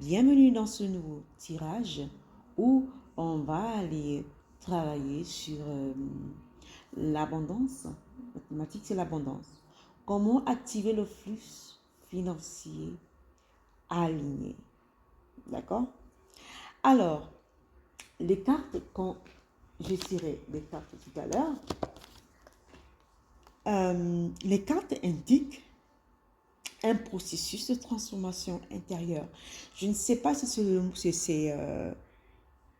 Bienvenue dans ce nouveau tirage où on va aller travailler sur l'abondance. La thématique, c'est l'abondance. Comment activer le flux financier aligné. D'accord? Alors, les cartes, quand j'ai tiré les cartes tout à l'heure, les cartes indiquent un processus de transformation intérieure. Je ne sais pas si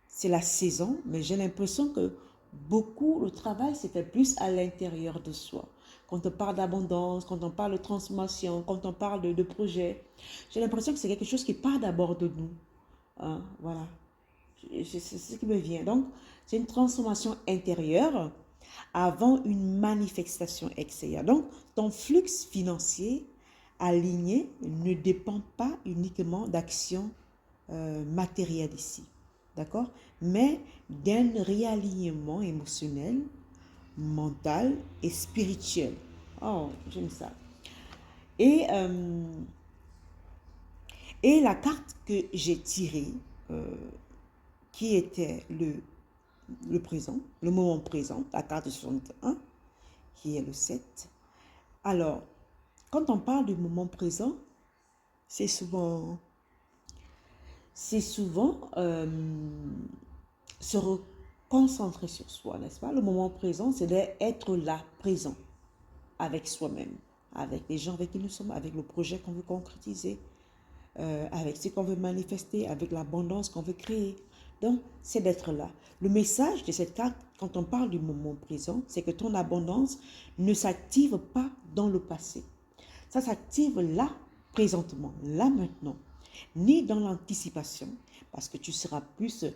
c'est la saison, mais j'ai l'impression que beaucoup, le travail se fait plus à l'intérieur de soi. Quand on parle d'abondance, quand on parle de transformation, quand on parle de projet, j'ai l'impression que c'est quelque chose qui part d'abord de nous. Hein, voilà, c'est ce qui me vient. Donc, c'est une transformation intérieure avant une manifestation extérieure. Donc, ton flux financier aligné ne dépend pas uniquement d'actions matérielles ici, d'accord? Mais d'un réalignement émotionnel, mental et spirituel. Oh, j'aime ça. Et, euh, et la carte que j'ai tirée, euh, qui était le présent, le moment présent, la carte de 61, qui est le 7. Alors, quand on parle du moment présent, c'est souvent, c'est souvent se concentrer sur soi, n'est-ce pas? Le moment présent, c'est d'être là, présent, avec soi-même, avec les gens avec qui nous sommes, avec le projet qu'on veut concrétiser, avec ce qu'on veut manifester, avec l'abondance qu'on veut créer. Donc, c'est d'être là. Le message de cette carte, quand on parle du moment présent, c'est que ton abondance ne s'active pas dans le passé. Ça s'active là, présentement, là, maintenant. Ni dans l'anticipation, parce que tu seras plus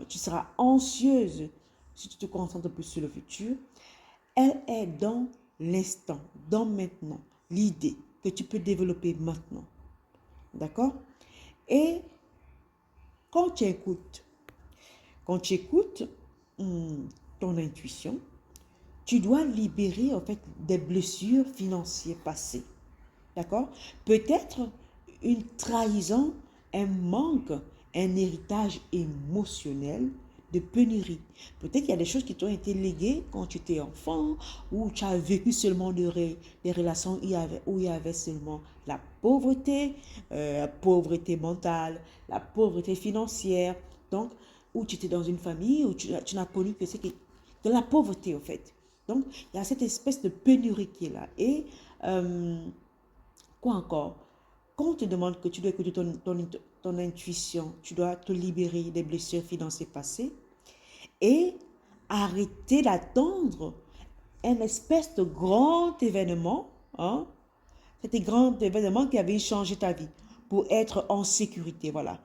tu seras anxieuse si tu te concentres plus sur le futur. Elle est dans l'instant, dans maintenant, l'idée que tu peux développer maintenant. D'accord? Et quand tu écoutes, quand tu écoutes ton intuition, tu dois libérer en fait des blessures financières passées. D'accord? Peut-être une trahison, un manque, un héritage émotionnel de pénurie. Peut-être qu'il y a des choses qui t'ont été léguées quand tu étais enfant, ou tu as vécu seulement des relations où il y avait seulement la pauvreté mentale, la pauvreté financière. Donc, où tu étais dans une famille où tu n'as connu que c'est de la pauvreté, en fait. Donc, il y a cette espèce de pénurie qui est là. Et quoi encore? Quand on te demande que tu dois écouter ton intuition, tu dois te libérer des blessures financières passées et arrêter d'attendre un espèce de grand événement, hein? C'était grand événement qui avait changé ta vie pour être en sécurité, voilà.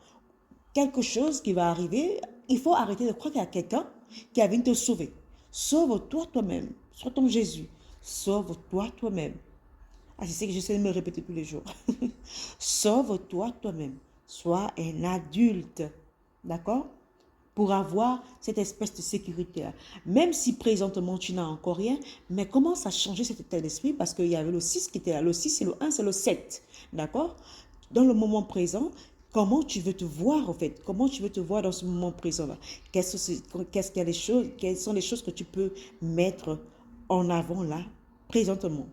Quelque chose qui va arriver, il faut arrêter de croire qu'il y a quelqu'un qui va venir te sauver. Sauve-toi toi-même. Sois ton Jésus. Sauve-toi toi-même. Ah, c'est ce que j'essaie de me répéter tous les jours. Sauve-toi toi-même. Sois un adulte. D'accord? Pour avoir cette espèce de sécurité-là. Même si présentement tu n'as encore rien, mais commence à changer cet état d'esprit parce qu'il y avait le 6 qui était là. Le 6, c'est le 1, c'est le 7. D'accord? Dans le moment présent, comment tu veux te voir en fait? Comment tu veux te voir dans ce moment présent-là? Quelles sont les choses que tu peux mettre en avant là, présentement?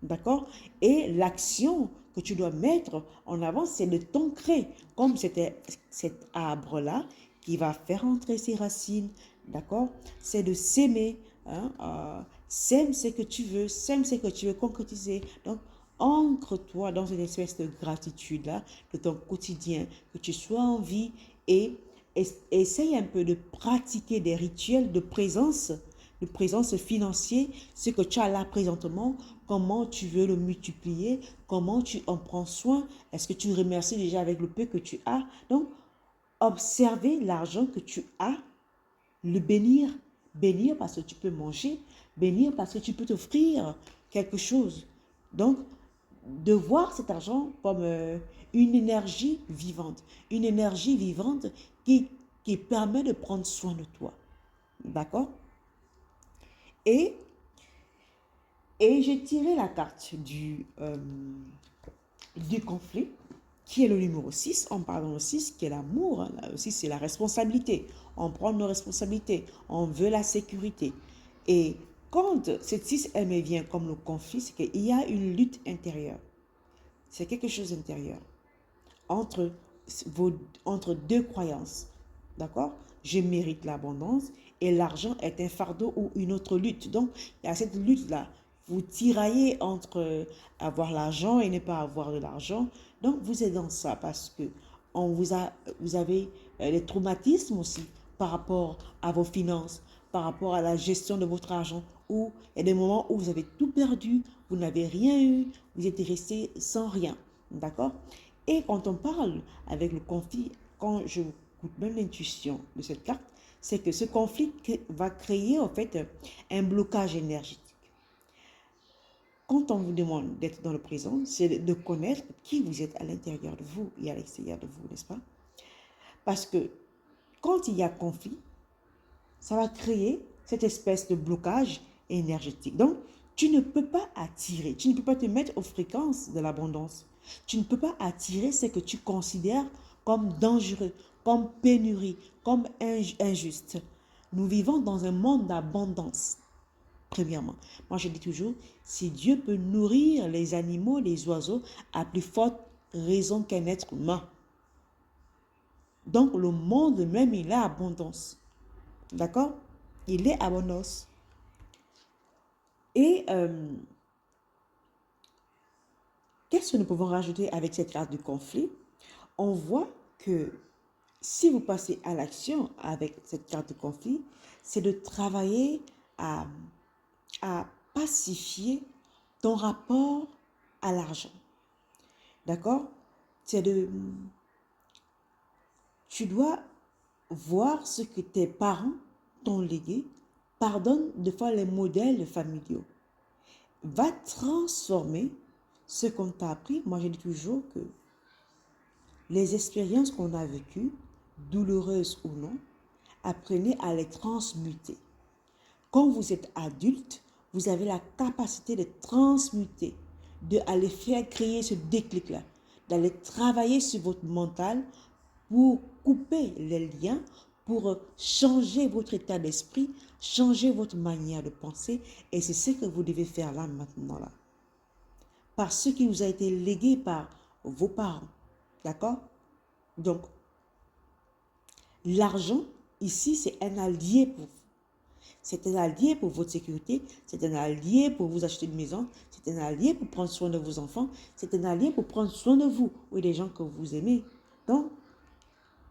D'accord? Et l'action que tu dois mettre en avant, c'est de t'ancrer, comme c'était cet arbre-là qui va faire entrer ses racines. D'accord? C'est de s'aimer. Hein? Sème ce que tu veux, sème ce que tu veux concrétiser. Donc, ancre-toi dans une espèce de gratitude-là, de ton quotidien, que tu sois en vie et essaye un peu de pratiquer des rituels de présence financière, ce que tu as là présentement, comment tu veux le multiplier, comment tu en prends soin, est-ce que tu remercies déjà avec le peu que tu as. Donc, observer l'argent que tu as, le bénir, bénir parce que tu peux manger, bénir parce que tu peux t'offrir quelque chose. Donc, de voir cet argent comme une énergie vivante qui permet de prendre soin de toi. D'accord? Et, et j'ai tiré la carte du conflit. qui est le numéro 6. On parle dans le 6, qui est l'amour. Là aussi, c'est la responsabilité. On prend nos responsabilités. On veut la sécurité. Et quand cette 6, elle me vient comme le conflit, c'est qu'il y a une lutte intérieure. C'est quelque chose d'intérieur entre, entre deux croyances. D'accord? Je mérite l'abondance et l'argent est un fardeau ou une autre lutte. Donc, il y a cette lutte-là. Vous tiraillez entre avoir l'argent et ne pas avoir de l'argent. Donc, vous êtes dans ça parce que vous avez des traumatismes aussi par rapport à vos finances, par rapport à la gestion de votre argent, où il y a des moments où vous avez tout perdu, vous n'avez rien eu, vous êtes resté sans rien. D'accord? Et quand on parle avec le conflit, quand je goûte même l'intuition de cette carte, c'est que ce conflit va créer en fait un blocage énergétique. Quand on vous demande d'être dans le présent, c'est de connaître qui vous êtes à l'intérieur de vous et à l'extérieur de vous, n'est-ce pas? Parce que quand il y a conflit, ça va créer cette espèce de blocage énergétique. Donc, tu ne peux pas attirer, tu ne peux pas te mettre aux fréquences de l'abondance. Tu ne peux pas attirer ce que tu considères comme dangereux, comme pénurie, comme injuste. Nous vivons dans un monde d'abondance. Premièrement, moi je dis toujours, si Dieu peut nourrir les animaux, les oiseaux, à plus forte raison qu'un être humain. Donc le monde même, il a abondance. D'accord? Il est abondance. Et qu'est-ce que nous pouvons rajouter avec cette carte du conflit? On voit que si vous passez à l'action avec cette carte de conflit, c'est de travailler à pacifier ton rapport à l'argent. D'accord? C'est de... Tu dois voir ce que tes parents t'ont légué. Pardonne de fois les modèles familiaux. Va transformer ce qu'on t'a appris. Moi, je dis toujours que les expériences qu'on a vécues, douloureuses ou non, apprenez à les transmuter. Quand vous êtes adulte, vous avez la capacité de transmuter, d'aller faire créer ce déclic-là, d'aller travailler sur votre mental pour couper les liens, pour changer votre état d'esprit, changer votre manière de penser. Et c'est ce que vous devez faire là, maintenant, là. Par ce qui vous a été légué par vos parents. D'accord? Donc, l'argent, ici, c'est un allié pour vous. C'est un allié pour votre sécurité, c'est un allié pour vous acheter une maison, c'est un allié pour prendre soin de vos enfants, c'est un allié pour prendre soin de vous ou des gens que vous aimez. Donc,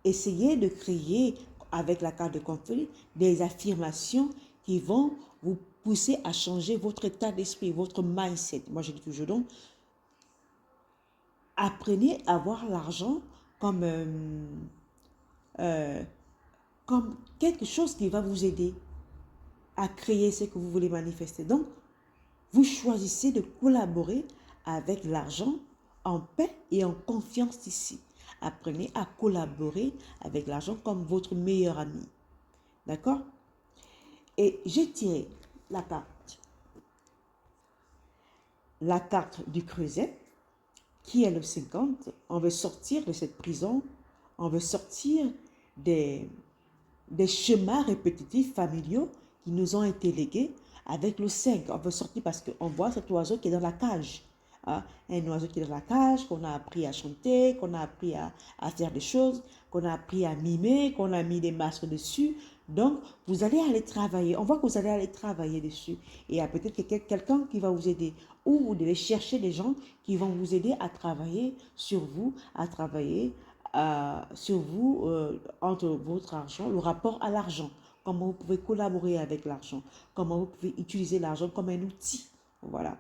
essayez de créer, avec la carte de conflit, des affirmations qui vont vous pousser à changer votre état d'esprit, votre mindset. Moi, je dis toujours donc, apprenez à voir l'argent comme, comme quelque chose qui va vous aider à créer ce que vous voulez manifester. Donc, vous choisissez de collaborer avec l'argent en paix et en confiance ici. Apprenez à collaborer avec l'argent comme votre meilleur ami. D'accord? Et j'ai tiré la carte du creuset, qui est le 50. On veut sortir de cette prison, on veut sortir des schémas répétitifs familiaux qui nous ont été légués. Avec le 5, on veut sortir parce qu'on voit cet oiseau qui est dans la cage. Hein? Un oiseau qui est dans la cage, qu'on a appris à chanter, qu'on a appris à faire des choses, qu'on a appris à mimer, qu'on a mis des masques dessus. Donc, vous allez aller travailler. On voit que vous allez aller travailler dessus. Et il y a peut-être quelqu'un qui va vous aider. Ou vous devez chercher des gens qui vont vous aider à travailler sur vous, à travailler sur vous, entre votre argent, le rapport à l'argent. Comment vous pouvez collaborer avec l'argent. Comment vous pouvez utiliser l'argent comme un outil. Voilà.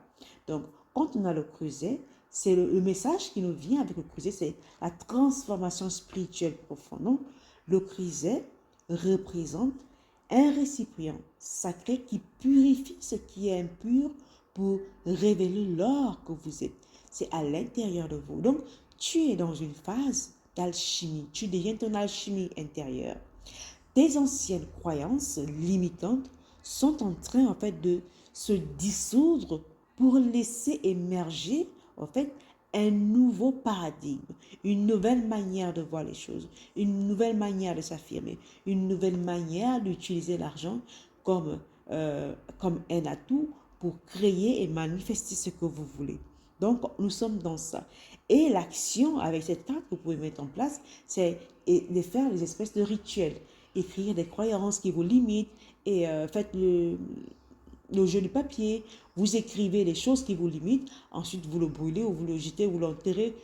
Donc, quand on a le creuset, c'est le message qui nous vient avec le creuset, c'est la transformation spirituelle profonde. Donc, le creuset représente un récipient sacré qui purifie ce qui est impur pour révéler l'or que vous êtes. C'est à l'intérieur de vous. Donc, tu es dans une phase d'alchimie. Tu deviens ton alchimie intérieure. Tes anciennes croyances limitantes sont en train, en fait, de se dissoudre pour laisser émerger, en fait, un nouveau paradigme, une nouvelle manière de voir les choses, une nouvelle manière de s'affirmer, une nouvelle manière d'utiliser l'argent comme, comme un atout pour créer et manifester ce que vous voulez. Donc, nous sommes dans ça. Et l'action avec cette carte que vous pouvez mettre en place, c'est de faire des espèces de rituels, écrire des croyances qui vous limitent et faites le jeu du papier, vous écrivez les choses qui vous limitent, ensuite vous le brûlez ou vous le jetez ou l'enterrez.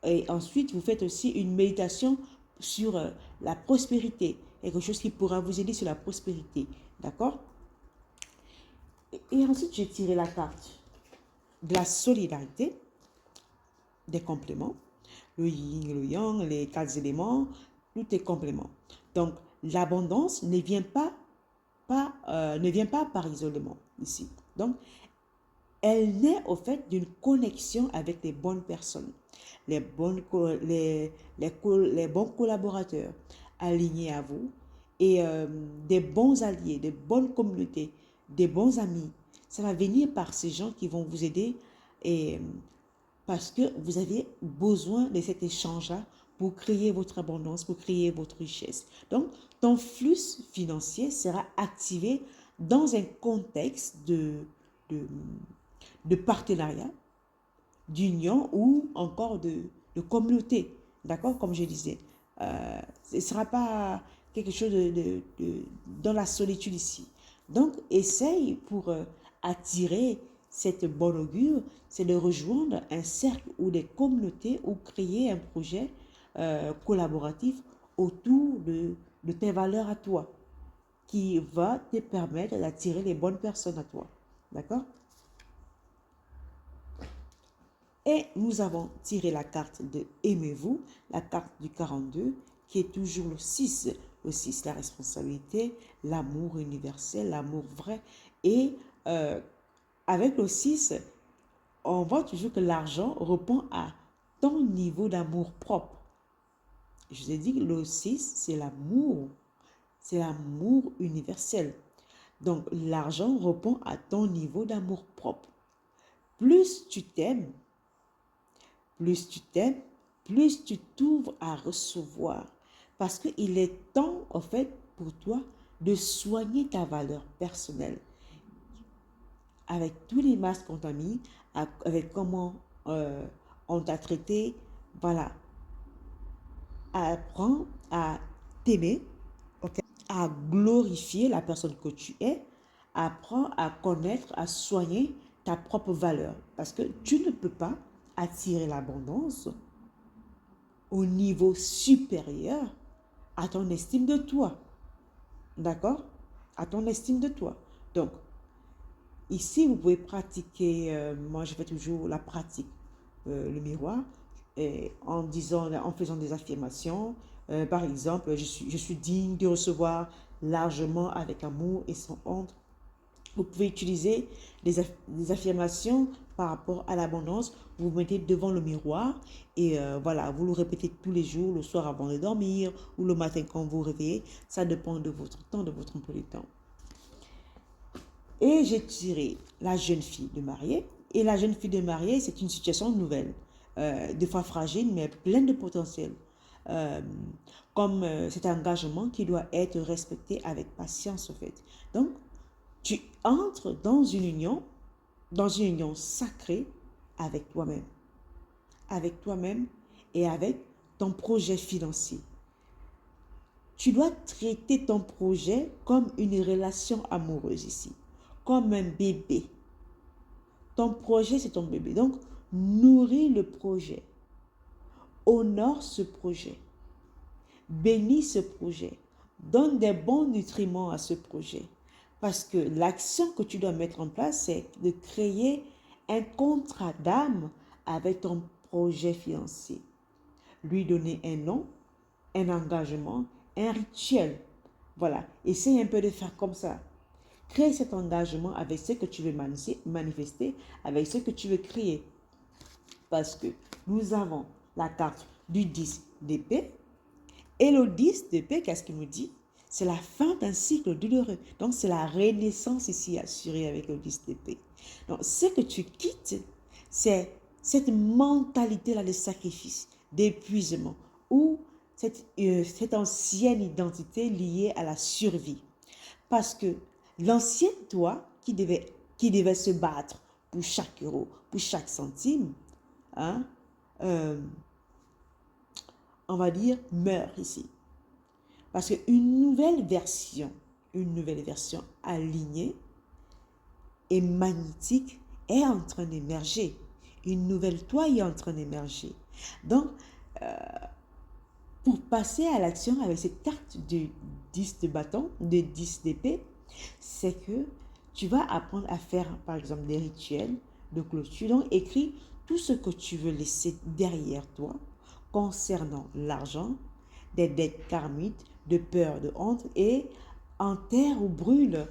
Et ensuite, vous faites aussi une méditation sur la prospérité, quelque chose qui pourra vous aider sur la prospérité. D'accord? Et ensuite, j'ai tiré la carte de la solidarité, des compléments, le yin et le yang, les quatre éléments, tout est complément. Donc, l'abondance ne vient pas par isolement ici. Donc, elle naît au fait d'une connexion avec les bonnes personnes, les bons collaborateurs alignés à vous et des bons alliés, des bonnes communautés, des bons amis. Ça va venir par ces gens qui vont vous aider et parce que vous avez besoin de cet échange-là pour créer votre abondance, pour créer votre richesse. Donc, ton flux financier sera activé dans un contexte de, de partenariat, d'union ou encore de communauté. D'accord? Comme je disais, ce ne sera pas quelque chose dans la solitude ici. Donc, essaye pour attirer cette bonne augure, c'est de rejoindre un cercle ou des communautés ou créer un projet collaboratif autour de tes valeurs à toi qui va te permettre d'attirer les bonnes personnes à toi. D'accord? Et nous avons tiré la carte de Aimez-vous, la carte du 42, qui est toujours le 6. Le 6, la responsabilité, l'amour universel, l'amour vrai. Et avec le 6, on voit toujours que l'argent répond à ton niveau d'amour propre. Je vous ai dit que le 6, c'est l'amour universel. Donc, l'argent répond à ton niveau d'amour propre. Plus tu t'aimes, plus tu t'ouvres à recevoir. Parce qu'il est temps, en fait, pour toi, de soigner ta valeur personnelle. Avec tous les masques qu'on t'a mis, avec comment on t'a traité, voilà. Apprends à t'aimer, okay? À glorifier la personne que tu es. Apprends à connaître, à soigner ta propre valeur. Parce que tu ne peux pas attirer l'abondance au niveau supérieur à ton estime de toi. D'accord? À ton estime de toi. Donc, ici, vous pouvez pratiquer, moi je fais toujours la pratique, le miroir, et en faisant des affirmations. Par exemple, je suis digne de recevoir largement avec amour et sans honte. Vous pouvez utiliser des affirmations par rapport à l'abondance. Vous vous mettez devant le miroir et voilà, vous le répétez tous les jours, le soir avant de dormir ou le matin quand vous vous réveillez. Ça dépend de votre temps, de votre emploi du temps. Et j'ai tiré la jeune fille de mariée. Et la jeune fille de mariée, c'est une situation nouvelle, des fois fragile, mais pleine de potentiel. Euh, Comme cet engagement qui doit être respecté avec patience, en fait. Donc, tu entres dans une union sacrée avec toi-même et avec ton projet financier. Tu dois traiter ton projet comme une relation amoureuse ici, comme un bébé. Ton projet, c'est ton bébé. Donc, nourris le projet. Honore ce projet. Bénis ce projet. Donne des bons nutriments à ce projet. Parce que l'action que tu dois mettre en place, c'est de créer un contrat d'âme avec ton projet financier. Lui donner un nom, un engagement, un rituel. Voilà. Essaye un peu de faire comme ça. Crée cet engagement avec ce que tu veux manifester, avec ce que tu veux créer. Parce que nous avons la carte du 10 d'épée. Et le 10 d'épée, qu'est-ce qu'il nous dit? C'est la fin d'un cycle douloureux. Donc, c'est la renaissance ici assurée avec le 10 d'épée. Donc, ce que tu quittes, c'est cette mentalité-là de sacrifice, d'épuisement, ou cette ancienne identité liée à la survie. Parce que l'ancienne toi qui devait se battre pour chaque euro, pour chaque centime, hein, euh, on va dire, meurt ici. Parce une nouvelle version alignée et magnétique est en train d'émerger. Une nouvelle toi est en train d'émerger. Donc, pour passer à l'action avec cette carte de 10 de bâton, de 10 d'épée, c'est que tu vas apprendre à faire, par exemple, des rituels de clôture. Donc, écris tout ce que tu veux laisser derrière toi concernant l'argent, des dettes karmiques, de peur, de honte, et enterre ou brûle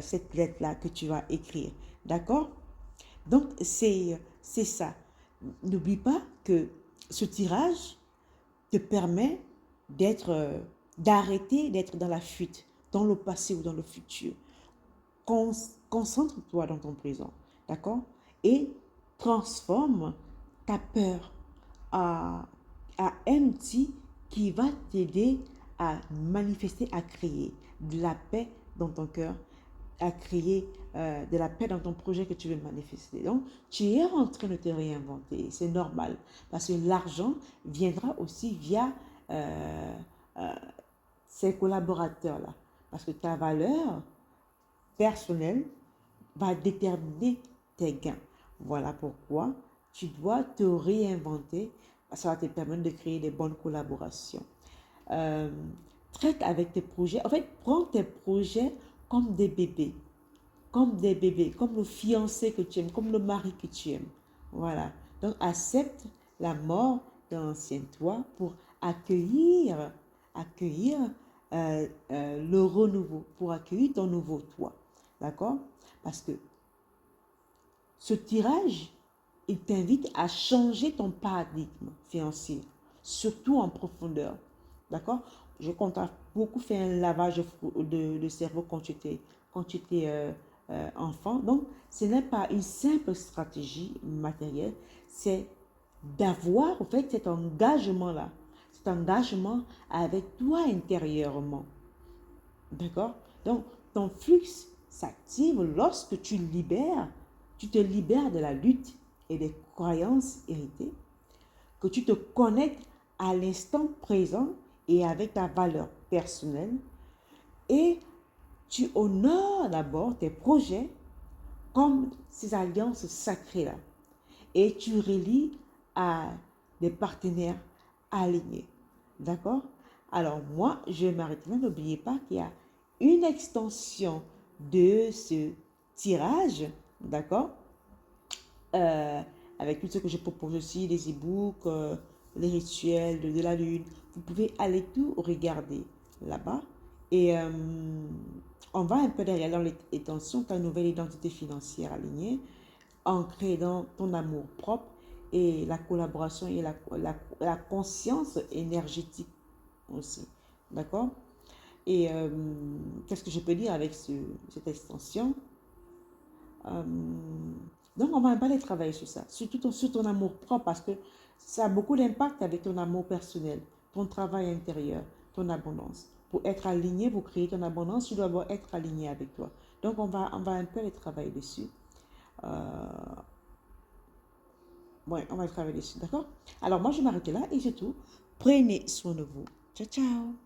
cette lettre-là que tu vas écrire. D'accord? Donc, c'est ça. N'oublie pas que ce tirage te permet d'arrêter d'être dans la fuite, dans le passé ou dans le futur. Concentre-toi dans ton présent, d'accord? Et transforme ta peur à, un outil qui va t'aider à manifester, à créer de la paix dans ton cœur, à créer de la paix dans ton projet que tu veux manifester. Donc, tu es en train de te réinventer. C'est normal parce que l'argent viendra aussi via euh, ces collaborateurs-là. Parce que ta valeur personnelle va déterminer tes gains. Voilà pourquoi tu dois te réinventer. Ça va te permettre de créer des bonnes collaborations. Euh, Traite avec tes projets. En fait, prends tes projets comme des bébés. Comme des bébés, comme le fiancé que tu aimes, comme le mari que tu aimes. Voilà. Donc, accepte la mort de l'ancien toi pour accueillir le renouveau, pour accueillir ton nouveau toi. D'accord? Parce que ce tirage, il t'invite à changer ton paradigme financier, surtout en profondeur. D'accord? Je compte beaucoup faire un lavage de cerveau quand tu étais enfant. Donc, ce n'est pas une simple stratégie matérielle, c'est d'avoir en fait cet engagement-là, cet engagement avec toi intérieurement. D'accord? Donc, ton flux s'active lorsque tu te libères de la lutte et des croyances héritées, que tu te connectes à l'instant présent et avec ta valeur personnelle et tu honores d'abord tes projets comme ces alliances sacrées-là et tu relis à des partenaires alignés. D'accord? Alors moi, je vais m'arrêter là. N'oubliez pas qu'il y a une extension de ce tirage, d'accord? Euh, Avec tout ce que je propose aussi, les e-books, les rituels de la lune. Vous pouvez aller tout regarder là-bas. Et on va un peu derrière dans l'extension, ta nouvelle identité financière alignée, ancrée dans ton amour propre et la collaboration et la conscience énergétique aussi. D'accord? Et qu'est-ce que je peux dire avec cette extension? Euh, donc, on va un peu aller travailler sur ça, surtout sur ton amour propre, parce que ça a beaucoup d'impact avec ton amour personnel, ton travail intérieur, ton abondance. Pour être aligné, pour créer ton abondance, tu dois d'abord être aligné avec toi. Donc, on va un peu aller travailler dessus. Euh, ouais, on va travailler dessus, d'accord? Alors, moi, je vais m'arrêter là et c'est tout. Prenez soin de vous. Ciao, ciao.